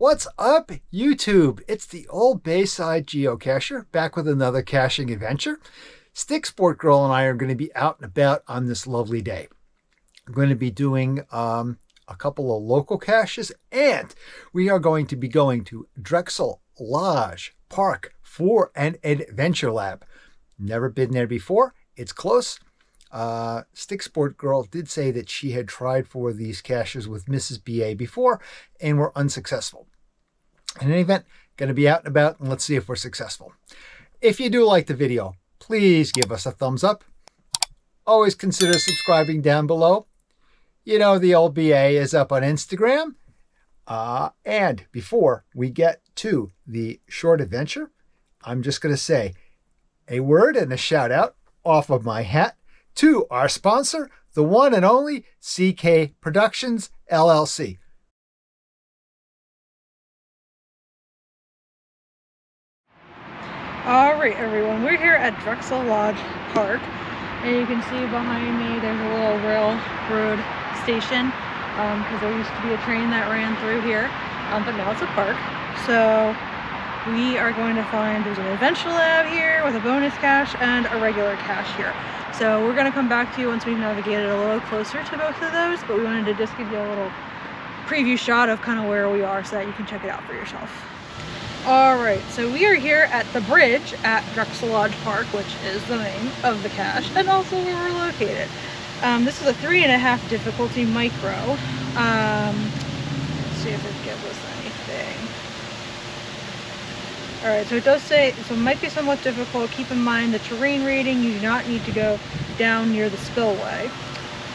What's up, YouTube? It's the old Bayside geocacher back with another caching adventure. StickSport Girl and I are going to be out and about on this lovely day. I'm going to be doing a couple of local caches, and we are going to be going to Drexel Lodge Park for an adventure lab. Never been there before. It's close. StickSport Girl did say that she had tried for these caches with Mrs. BA before and were unsuccessful. In any event, going to be out and about, and let's see if we're successful. If you do like the video, please give us a thumbs up. Always consider subscribing down below. You know, the old BA is up on Instagram. And before we get to the short adventure, I'm just going to say a word and a shout out off of my hat to our sponsor, the one and only CK Productions, LLC. All right, everyone, we're here at Drexel Lodge Park, and you can see behind me there's a little railroad station, because there used to be a train that ran through here, but now it's a park. So we are going to find, there's an adventure lab here with a bonus cache and a regular cache here. So we're going to come back to you once we've navigated a little closer to both of those, but we wanted to just give you a little preview shot of kind of where we are so that you can check it out for yourself. All right, so we are here at the bridge at Drexel Lodge Park, which is the name of the cache and also where we're located. This is a 3.5 difficulty micro. Let's see if it gives us anything. All right, so it does say, so it might be somewhat difficult. Keep in mind the terrain rating, you do not need to go down near the spillway.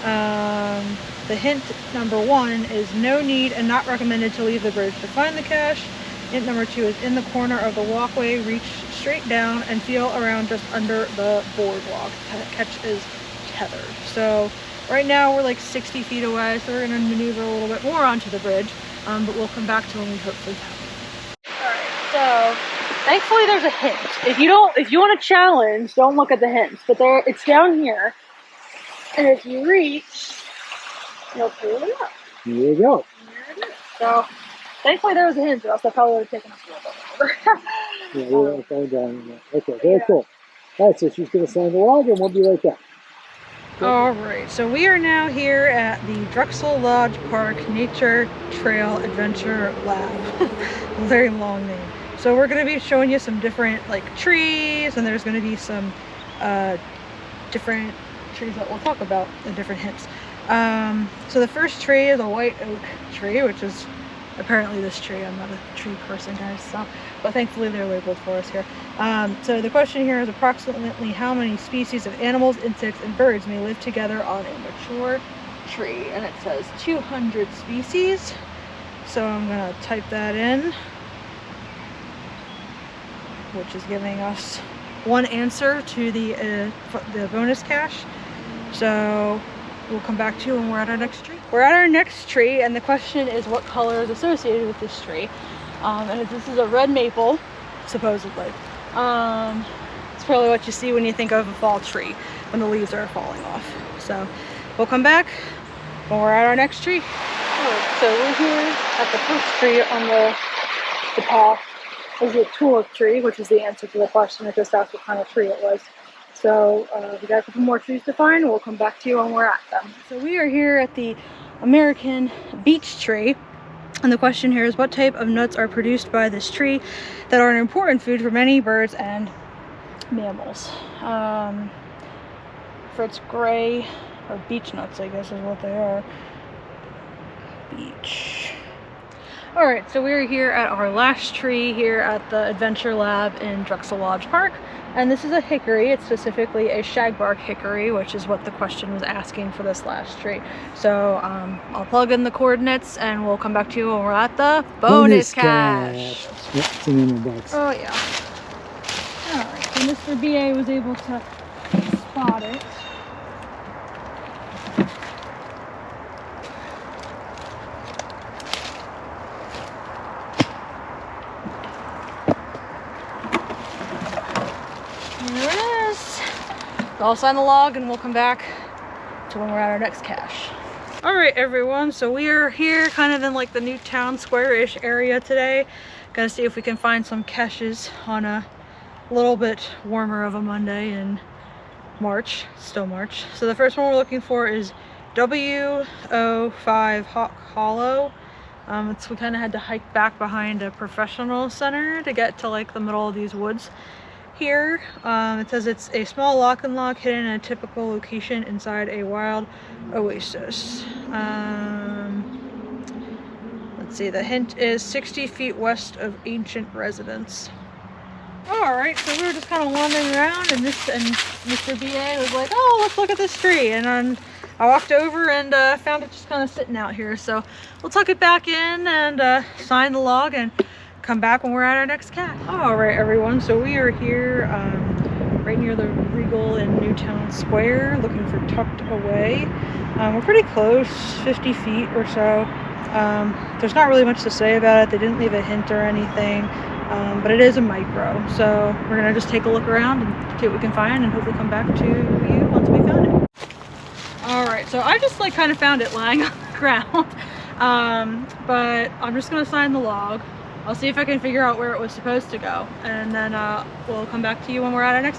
The hint number 1 is no need and not recommended to leave the bridge to find the cache. Hint number 2 is in the corner of the walkway, reach straight down and feel around just under the boardwalk. Catch is tethered. So right now we're like 60 feet away, so we're going to maneuver a little bit more onto the bridge, but we'll come back to when we hopefully have it. All right, so thankfully there's a hint. If you want a challenge, don't look at the hints, but it's down here, and if you reach, you'll pull it up. Here you go. There it is. So thankfully there was a hint, or else I probably would have taken us a little bit longer. Yeah, we're going to find down. Okay, very cool. All right, so she's going to sign the log, and we'll be right back. All right, so we are now here at the Drexel Lodge Park Nature Trail Adventure Lab. Very long name. So we're going to be showing you some different like trees, and there's going to be some different trees that we'll talk about in different hints. So the first tree is a white oak tree, which is apparently this tree. I'm not a tree person, guys, so, but thankfully they're labeled for us here. So the question here is approximately how many species of animals, insects, and birds may live together on a mature tree, and it says 200 species. So I'm going to type that in, which is giving us one answer to the bonus cache. So we'll come back to you when we're at our next tree. We're at our next tree, and the question is what color is associated with this tree. And this is a red maple, supposedly. It's probably what you see when you think of a fall tree, when the leaves are falling off. So we'll come back when we're at our next tree. Right, so we're here at the first tree on the path. This is a tulip tree, which is the answer to the question. I just asked what kind of tree it was. So we got a couple more trees to find, and we'll come back to you when we're at them. So we are here at the American beech tree, and the question here is what type of nuts are produced by this tree that are an important food for many birds and mammals. Fritz gray, or beech nuts, I guess is what they are. Beech. Alright, so we're here at our last tree here at the Adventure Lab in Drexel Lodge Park. And this is a hickory. It's specifically a shagbark hickory, which is what the question was asking for this last tree. So I'll plug in the coordinates and we'll come back to you when we're at the bonus cache. Yep, it's in the box. Oh yeah. Alright, so Mr. BA was able to spot it. There it is. I'll sign the log and we'll come back to when we're at our next cache. All right, everyone, so we are here kind of in like the Newtown Square-ish area today. Gonna see if we can find some caches on a little bit warmer of a Monday in March, still March. So the first one we're looking for is W05 Hawk Hollow. We kind of had to hike back behind a professional center to get to like the middle of these woods here. It says it's a small lock and lock hidden in a typical location inside a wild oasis. Let's see, the hint is 60 feet west of ancient residence. Alright, so we were just kind of wandering around, and Mr. BA was like, oh, let's look at this tree. And then I walked over and found it just kind of sitting out here. So we'll tuck it back in and sign the log and come back when we're at our next cache. Alright, everyone, so we are here right near the Regal in Newtown Square looking for Tucked Away. We're pretty close, 50 feet or so. There's not really much to say about it. They didn't leave a hint or anything. But it is a micro, so we're gonna just take a look around and see what we can find and hopefully come back to you once we found it. All right, so I just like kind of found it lying on the ground, but I'm just gonna sign the log. I'll see if I can figure out where it was supposed to go, and then we'll come back to you when we're at our next